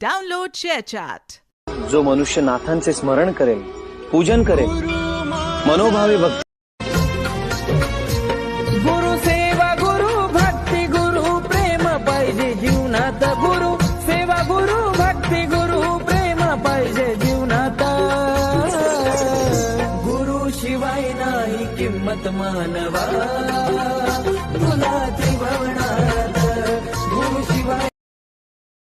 Download ShareChat. जो मनुष्य नाथांचे स्मरण करेल, पूजन करेल, मनोभावे भक्ती गुरु सेवा गुरु भक्ती गुरु प्रेम पाहिजे जीवनात गुरु सेवा गुरु भक्ती गुरु प्रेम पाहिजे जीवनात गुरु शिवाय नाही किंमत मानवा